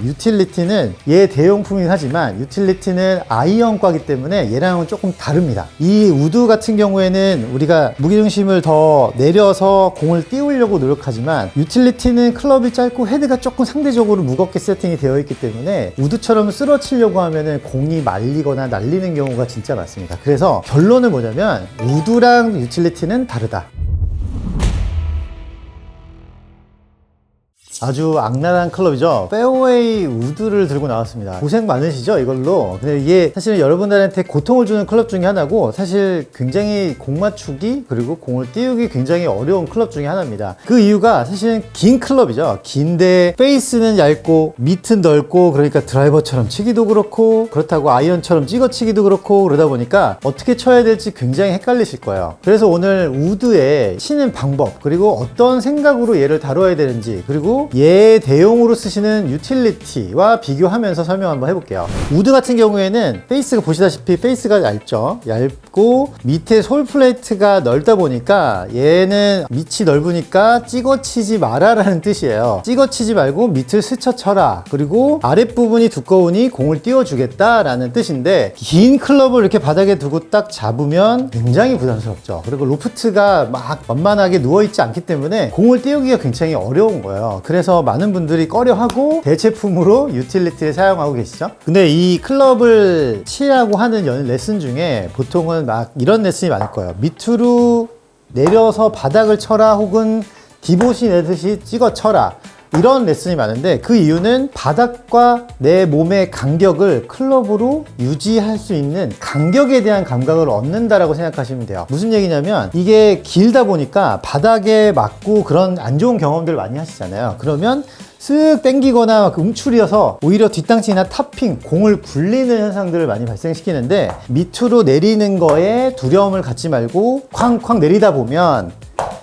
유틸리티는 얘 대용품이긴 하지만 유틸리티는 아이언과이기 때문에 얘랑은 조금 다릅니다. 이 우드 같은 경우에는 우리가 무게중심을 더 내려서 공을 띄우려고 노력하지만 유틸리티는 클럽이 짧고 헤드가 조금 상대적으로 무겁게 세팅이 되어 있기 때문에 우드처럼 쓰러치려고 하면은 공이 말리거나 날리는 경우가 진짜 많습니다. 그래서 결론은 뭐냐면 우드랑 유틸리티는 다르다. 아주 악랄한 클럽이죠. 페어웨이 우드를 들고 나왔습니다. 고생 많으시죠 이걸로. 근데 이게 사실은 여러분들한테 고통을 주는 클럽 중에 하나고, 사실 굉장히 공 맞추기 그리고 공을 띄우기 굉장히 어려운 클럽 중에 하나입니다. 그 이유가 사실은 긴 클럽이죠. 긴데 페이스는 얇고 밑은 넓고, 그러니까 드라이버처럼 치기도 그렇고, 그렇다고 아이언처럼 찍어 치기도 그렇고, 그러다 보니까 어떻게 쳐야 될지 굉장히 헷갈리실 거예요. 그래서 오늘 우드에 치는 방법, 그리고 어떤 생각으로 얘를 다뤄야 되는지, 그리고 얘 대용으로 쓰시는 유틸리티와 비교하면서 설명 한번 해볼게요. 우드 같은 경우에는 페이스가 보시다시피 페이스가 얇죠. 얇고 밑에 솔 플레이트가 넓다 보니까 얘는 밑이 넓으니까 찍어치지 마라 라는 뜻이에요. 찍어치지 말고 밑을 스쳐 쳐라. 그리고 아랫부분이 두꺼우니 공을 띄워주겠다 라는 뜻인데, 긴 클럽을 이렇게 바닥에 두고 딱 잡으면 굉장히 부담스럽죠. 그리고 로프트가 막 완만하게 누워있지 않기 때문에 공을 띄우기가 굉장히 어려운 거예요. 그래서 많은 분들이 꺼려하고 대체품으로 유틸리티를 사용하고 계시죠. 근데 이 클럽을 치라고 하는 레슨 중에 보통은 막 이런 레슨이 많을 거예요. 밑으로 내려서 바닥을 쳐라, 혹은 디봇이 내듯이 찍어 쳐라, 이런 레슨이 많은데, 그 이유는 바닥과 내 몸의 간격을 클럽으로 유지할 수 있는 간격에 대한 감각을 얻는다라고 생각하시면 돼요. 무슨 얘기냐면, 이게 길다 보니까 바닥에 맞고 그런 안 좋은 경험들 많이 하시잖아요. 그러면 쓱 당기거나 움츠려서 오히려 뒷땅치나 탑핑, 공을 굴리는 현상들을 많이 발생시키는데, 밑으로 내리는 거에 두려움을 갖지 말고 쾅쾅 내리다 보면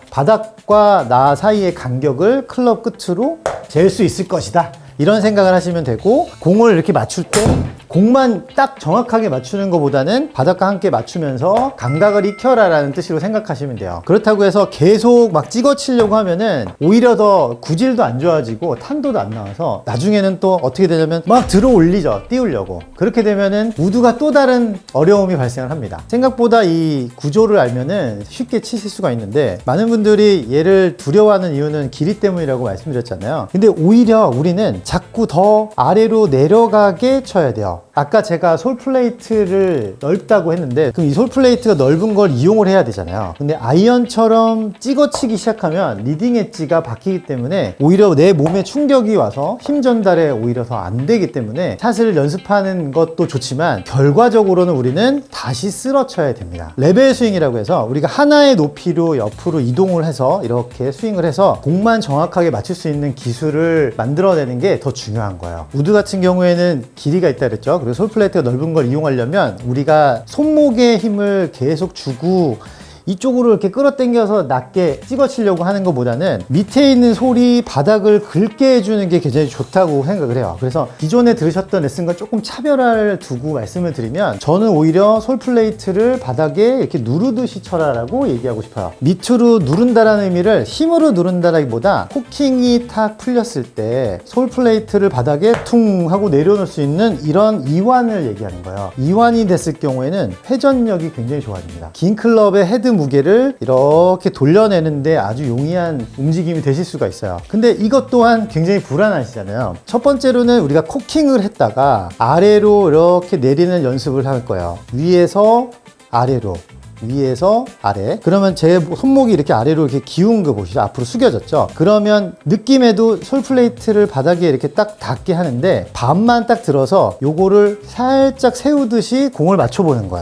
바닥과 나 사이의 간격을 클럽 끝으로 잴 수 있을 것이다, 이런 생각을 하시면 되고, 공을 이렇게 맞출 때 공만 딱 정확하게 맞추는 것보다는 바닥과 함께 맞추면서 감각을 익혀라 라는 뜻으로 생각하시면 돼요. 그렇다고 해서 계속 막 찍어 치려고 하면은 오히려 더 구질도 안 좋아지고 탄도도 안 나와서 나중에는 또 어떻게 되냐면 막 들어 올리죠, 띄우려고. 그렇게 되면은 우드가 또 다른 어려움이 발생을 합니다. 생각보다 이 구조를 알면은 쉽게 치실 수가 있는데, 많은 분들이 얘를 두려워하는 이유는 길이 때문이라고 말씀드렸잖아요. 근데 오히려 우리는 자꾸 더 아래로 내려가게 쳐야 돼요. 아까 제가 솔 플레이트를 넓다고 했는데, 그럼 이 솔 플레이트가 넓은 걸 이용을 해야 되잖아요. 근데 아이언처럼 찍어치기 시작하면 리딩 엣지가 바뀌기 때문에 오히려 내 몸에 충격이 와서 힘 전달에 오히려 더 안 되기 때문에 샷을 연습하는 것도 좋지만 결과적으로는 우리는 다시 쓸어쳐야 됩니다. 레벨 스윙이라고 해서 우리가 하나의 높이로 옆으로 이동을 해서 이렇게 스윙을 해서 공만 정확하게 맞출 수 있는 기술을 만들어내는 게 더 중요한 거예요. 우드 같은 경우에는 길이가 있다 그랬죠. 그리고 솔 플레이트가 넓은 걸 이용하려면 우리가 손목에 힘을 계속 주고 이쪽으로 이렇게 끌어당겨서 낮게 찍어치려고 하는 것보다는 밑에 있는 솔이 바닥을 긁게 해주는 게 굉장히 좋다고 생각을 해요. 그래서 기존에 들으셨던 레슨과 조금 차별화를 두고 말씀을 드리면, 저는 오히려 솔 플레이트를 바닥에 이렇게 누르듯이 쳐라라고 얘기하고 싶어요. 밑으로 누른다라는 의미를 힘으로 누른다라기보다 코킹이 탁 풀렸을 때 솔 플레이트를 바닥에 퉁 하고 내려놓을 수 있는 이런 이완을 얘기하는 거예요. 이완이 됐을 경우에는 회전력이 굉장히 좋아집니다. 긴 클럽의 헤드 무게를 이렇게 돌려내는데 아주 용이한 움직임이 되실 수가 있어요. 근데 이것 또한 굉장히 불안하시잖아요. 첫 번째로는 우리가 코킹을 했다가 아래로 이렇게 내리는 연습을 할 거예요. 위에서 아래로, 위에서 아래. 그러면 제 손목이 이렇게 아래로 이렇게 기운 거 보시죠. 앞으로 숙여졌죠. 그러면 느낌에도 솔 플레이트를 바닥에 이렇게 딱 닿게 하는데, 반만 딱 들어서 요거를 살짝 세우듯이 공을 맞춰보는 거야.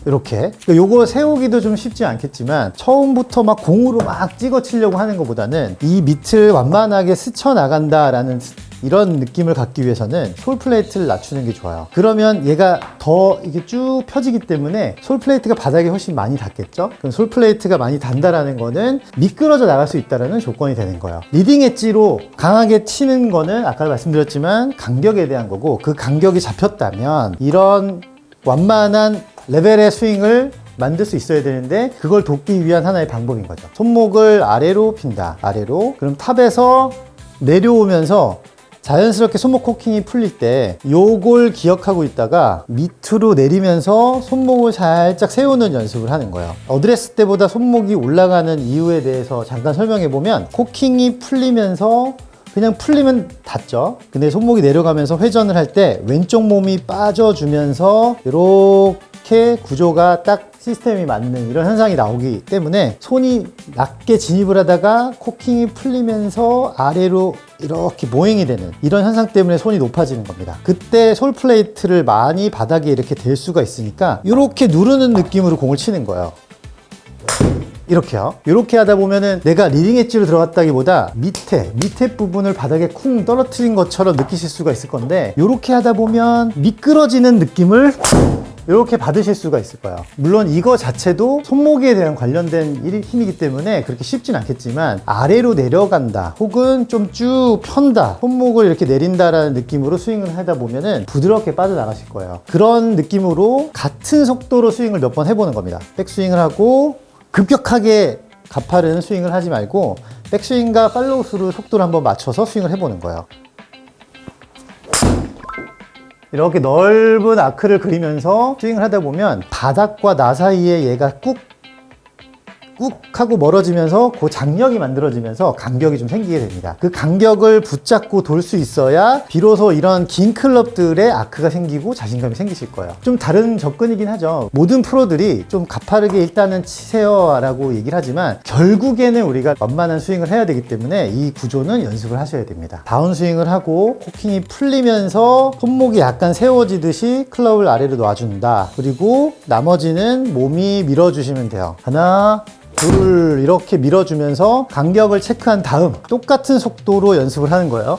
이렇게. 요거 세우기도 좀 쉽지 않겠지만, 처음부터 막 공으로 막 찍어 치려고 하는 것보다는 이 밑을 완만하게 스쳐 나간다라는 이런 느낌을 갖기 위해서는 솔 플레이트를 낮추는 게 좋아요. 그러면 얘가 더 이게 쭉 펴지기 때문에 솔 플레이트가 바닥에 훨씬 많이 닿겠죠? 그럼 솔 플레이트가 많이 닿는다라는 거는 미끄러져 나갈 수 있다는 조건이 되는 거예요. 리딩 엣지로 강하게 치는 거는 아까 말씀드렸지만 간격에 대한 거고, 그 간격이 잡혔다면 이런 완만한 레벨의 스윙을 만들 수 있어야 되는데, 그걸 돕기 위한 하나의 방법인 거죠. 손목을 아래로 핀다. 아래로. 그럼 탑에서 내려오면서 자연스럽게 손목 코킹이 풀릴 때 요걸 기억하고 있다가 밑으로 내리면서 손목을 살짝 세우는 연습을 하는 거예요. 어드레스 때보다 손목이 올라가는 이유에 대해서 잠깐 설명해 보면, 코킹이 풀리면서 그냥 풀리면 닿죠. 근데 손목이 내려가면서 회전을 할 때 왼쪽 몸이 빠져주면서 이렇게 구조가 딱 시스템이 맞는 이런 현상이 나오기 때문에 손이 낮게 진입을 하다가 코킹이 풀리면서 아래로 이렇게 모잉이 되는 이런 현상 때문에 손이 높아지는 겁니다. 그때 솔 플레이트를 많이 바닥에 이렇게 댈 수가 있으니까 이렇게 누르는 느낌으로 공을 치는 거예요. 이렇게요. 이렇게 하다 보면은 내가 리딩 엣지로 들어갔다기보다 밑에 부분을 바닥에 쿵 떨어뜨린 것처럼 느끼실 수가 있을 건데, 이렇게 하다 보면 미끄러지는 느낌을 이렇게 받으실 수가 있을 거예요. 물론 이거 자체도 손목에 대한 관련된 힘이기 때문에 그렇게 쉽진 않겠지만, 아래로 내려간다 혹은 좀 쭉 편다, 손목을 이렇게 내린다라는 느낌으로 스윙을 하다 보면은 부드럽게 빠져나가실 거예요. 그런 느낌으로 같은 속도로 스윙을 몇 번 해보는 겁니다. 백스윙을 하고 급격하게 가파른 스윙을 하지 말고 백스윙과 팔로우 스루 속도를 한번 맞춰서 스윙을 해보는 거예요. 이렇게 넓은 아크를 그리면서 스윙을 하다 보면 바닥과 나 사이에 얘가 꾹 하고 멀어지면서 그 장력이 만들어지면서 간격이 좀 생기게 됩니다. 그 간격을 붙잡고 돌 수 있어야 비로소 이런 긴 클럽들의 아크가 생기고 자신감이 생기실 거예요. 좀 다른 접근이긴 하죠. 모든 프로들이 좀 가파르게 일단은 치세요 라고 얘기를 하지만, 결국에는 우리가 완만한 스윙을 해야 되기 때문에 이 구조는 연습을 하셔야 됩니다. 다운 스윙을 하고 코킹이 풀리면서 손목이 약간 세워지듯이 클럽을 아래로 놔준다. 그리고 나머지는 몸이 밀어주시면 돼요. 하나, 둘, 이렇게 밀어주면서 간격을 체크한 다음 똑같은 속도로 연습을 하는 거예요.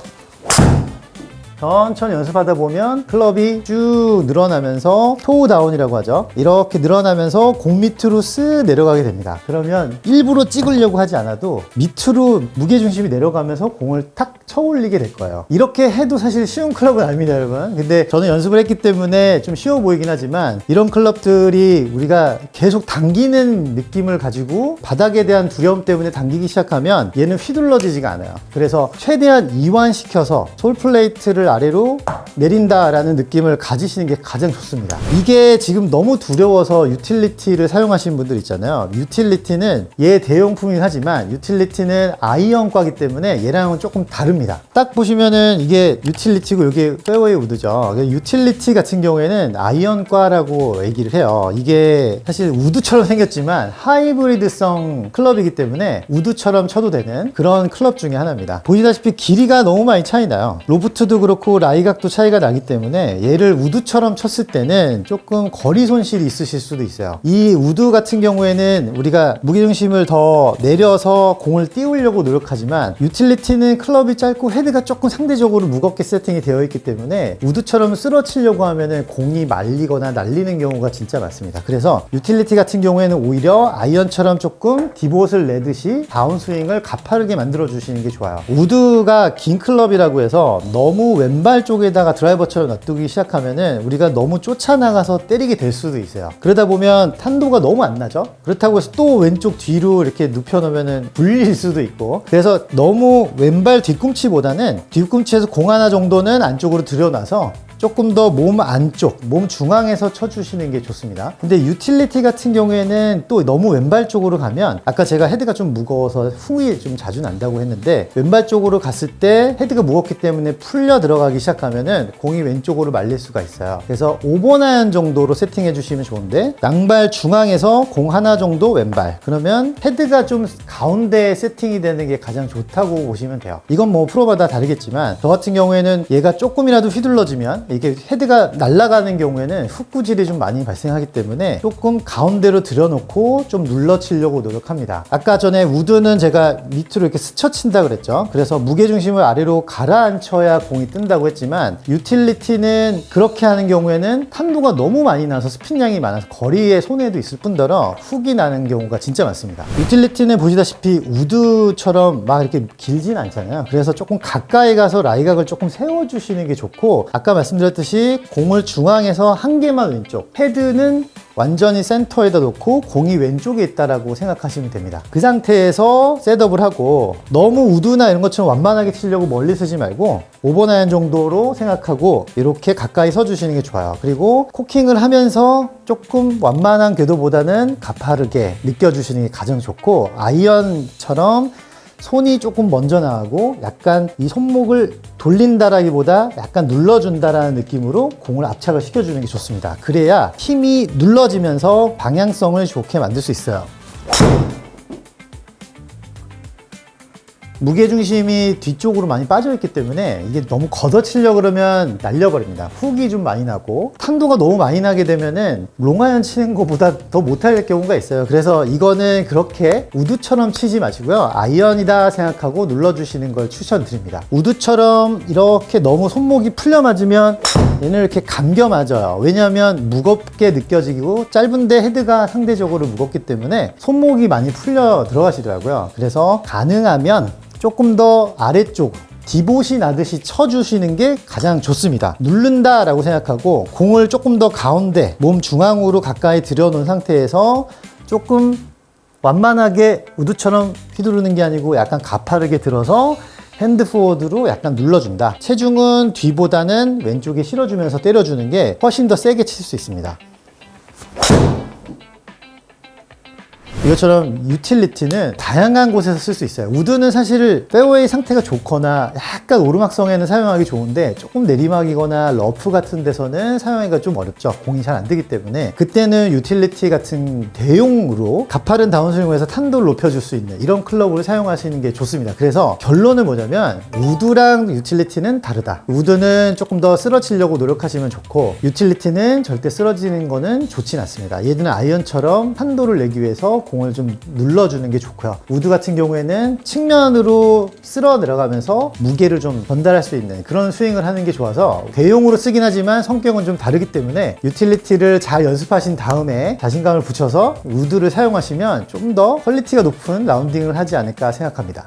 천천히 연습하다 보면 클럽이 쭉 늘어나면서 토우 다운이라고 하죠. 이렇게 늘어나면서 공 밑으로 쓱 내려가게 됩니다. 그러면 일부러 찍으려고 하지 않아도 밑으로 무게중심이 내려가면서 공을 탁 쳐올리게 될 거예요. 이렇게 해도 사실 쉬운 클럽은 아닙니다, 여러분. 근데 저는 연습을 했기 때문에 좀 쉬워 보이긴 하지만, 이런 클럽들이 우리가 계속 당기는 느낌을 가지고 바닥에 대한 두려움 때문에 당기기 시작하면 얘는 휘둘러지지가 않아요. 그래서 최대한 이완시켜서 솔 플레이트를 아래로 내린다라는 느낌을 가지시는 게 가장 좋습니다. 이게 지금 너무 두려워서 유틸리티를 사용하시는 분들 있잖아요. 유틸리티는 얘 대용품이긴 하지만 유틸리티는 아이언과기 때문에 얘랑은 조금 다릅니다. 딱 보시면은 이게 유틸리티고 이게 페어웨이 우드죠. 유틸리티 같은 경우에는 아이언과라고 얘기를 해요. 이게 사실 우드처럼 생겼지만 하이브리드성 클럽이기 때문에 우드처럼 쳐도 되는 그런 클럽 중에 하나입니다. 보시다시피 길이가 너무 많이 차이 나요. 로프트도 그렇고 라이각도 차이가 나기 때문에 얘를 우드처럼 쳤을 때는 조금 거리 손실이 있으실 수도 있어요. 이 우드 같은 경우에는 우리가 무게중심을 더 내려서 공을 띄우려고 노력하지만, 유틸리티는 클럽이 짧고 헤드가 조금 상대적으로 무겁게 세팅이 되어 있기 때문에 우드처럼 쓰러치려고 하면은 공이 말리거나 날리는 경우가 진짜 많습니다. 그래서 유틸리티 같은 경우에는 오히려 아이언처럼 조금 디봇을 내듯이 다운스윙을 가파르게 만들어 주시는 게 좋아요. 우드가 긴 클럽이라고 해서 너무 왼발 쪽에다가 드라이버처럼 놔두기 시작하면은 우리가 너무 쫓아나가서 때리게 될 수도 있어요. 그러다 보면 탄도가 너무 안 나죠. 그렇다고 해서 또 왼쪽 뒤로 이렇게 눕혀 놓으면은 불릴 수도 있고, 그래서 너무 왼발 뒤꿈치보다는 뒤꿈치에서 공 하나 정도는 안쪽으로 들여놔서 조금 더 몸 안쪽, 몸 중앙에서 쳐주시는 게 좋습니다. 근데 유틸리티 같은 경우에는 또 너무 왼발 쪽으로 가면, 아까 제가 헤드가 좀 무거워서 훅이 좀 자주 난다고 했는데, 왼발 쪽으로 갔을 때 헤드가 무겁기 때문에 풀려 들어가기 시작하면은 공이 왼쪽으로 말릴 수가 있어요. 그래서 5번 아이언 정도로 세팅해 주시면 좋은데, 양발 중앙에서 공 하나 정도 왼발, 그러면 헤드가 좀 가운데에 세팅이 되는 게 가장 좋다고 보시면 돼요. 이건 뭐 프로마다 다르겠지만, 저 같은 경우에는 얘가 조금이라도 휘둘러지면, 이게 헤드가 날아가는 경우에는 훅 구질이 좀 많이 발생하기 때문에 조금 가운데로 들여놓고 좀 눌러치려고 노력합니다. 아까 전에 우드는 제가 밑으로 이렇게 스쳐친다 그랬죠. 그래서 무게중심을 아래로 가라앉혀야 공이 뜬다고 했지만, 유틸리티는 그렇게 하는 경우에는 탄도가 너무 많이 나서 스핀량이 많아서 거리에 손해도 있을 뿐더러 훅이 나는 경우가 진짜 많습니다. 유틸리티는 보시다시피 우드처럼 막 이렇게 길진 않잖아요. 그래서 조금 가까이 가서 라이각을 조금 세워주시는 게 좋고, 아까 말씀드린 말씀드렸듯이 공을 중앙에서 한 개만 왼쪽, 헤드는 완전히 센터에다 놓고 공이 왼쪽에 있다라고 생각하시면 됩니다. 그 상태에서 셋업을 하고 너무 우드나 이런 것처럼 완만하게 치려고 멀리 쓰지 말고 오버나이언 정도로 생각하고 이렇게 가까이 서주시는 게 좋아요. 그리고 코킹을 하면서 조금 완만한 궤도보다는 가파르게 느껴주시는 게 가장 좋고, 아이언처럼 손이 조금 먼저 나가고 약간 이 손목을 돌린다라기보다 약간 눌러준다라는 느낌으로 공을 압착을 시켜주는 게 좋습니다. 그래야 힘이 눌러지면서 방향성을 좋게 만들 수 있어요. 무게중심이 뒤쪽으로 많이 빠져있기 때문에 이게 너무 걷어치려고 그러면 날려버립니다. 훅이 좀 많이 나고 탄도가 너무 많이 나게 되면은 롱아이언 치는 것보다 더 못할 경우가 있어요. 그래서 이거는 그렇게 우드처럼 치지 마시고요. 아이언이다 생각하고 눌러주시는 걸 추천드립니다. 우드처럼 이렇게 너무 손목이 풀려 맞으면 얘는 이렇게 감겨 맞아요. 왜냐하면 무겁게 느껴지고 짧은데 헤드가 상대적으로 무겁기 때문에 손목이 많이 풀려 들어가시더라고요. 그래서 가능하면 조금 더 아래쪽 디봇이 나듯이 쳐주시는 게 가장 좋습니다. 누른다 라고 생각하고 공을 조금 더 가운데 몸 중앙으로 가까이 들여놓은 상태에서 조금 완만하게 우드처럼 휘두르는 게 아니고 약간 가파르게 들어서 핸드 포워드로 약간 눌러준다. 체중은 뒤보다는 왼쪽에 실어주면서 때려주는 게 훨씬 더 세게 칠 수 있습니다. 이것처럼 유틸리티는 다양한 곳에서 쓸 수 있어요. 우드는 사실 페어웨이 상태가 좋거나 약간 오르막성에는 사용하기 좋은데 조금 내리막이거나 러프 같은 데서는 사용하기가 좀 어렵죠. 공이 잘 안 되기 때문에 그때는 유틸리티 같은 대용으로 가파른 다운스윙에서 탄도를 높여줄 수 있는 이런 클럽을 사용하시는 게 좋습니다. 그래서 결론은 뭐냐면 우드랑 유틸리티는 다르다. 우드는 조금 더 쓰러지려고 노력하시면 좋고 유틸리티는 절대 쓰러지는 거는 좋진 않습니다. 얘들은 아이언처럼 탄도를 내기 위해서 공을 좀 눌러주는 게 좋고요. 우드 같은 경우에는 측면으로 쓸어 내려가면서 무게를 좀 전달할 수 있는 그런 스윙을 하는 게 좋아서 대용으로 쓰긴 하지만 성격은 좀 다르기 때문에 유틸리티를 잘 연습하신 다음에 자신감을 붙여서 우드를 사용하시면 좀 더 퀄리티가 높은 라운딩을 하지 않을까 생각합니다.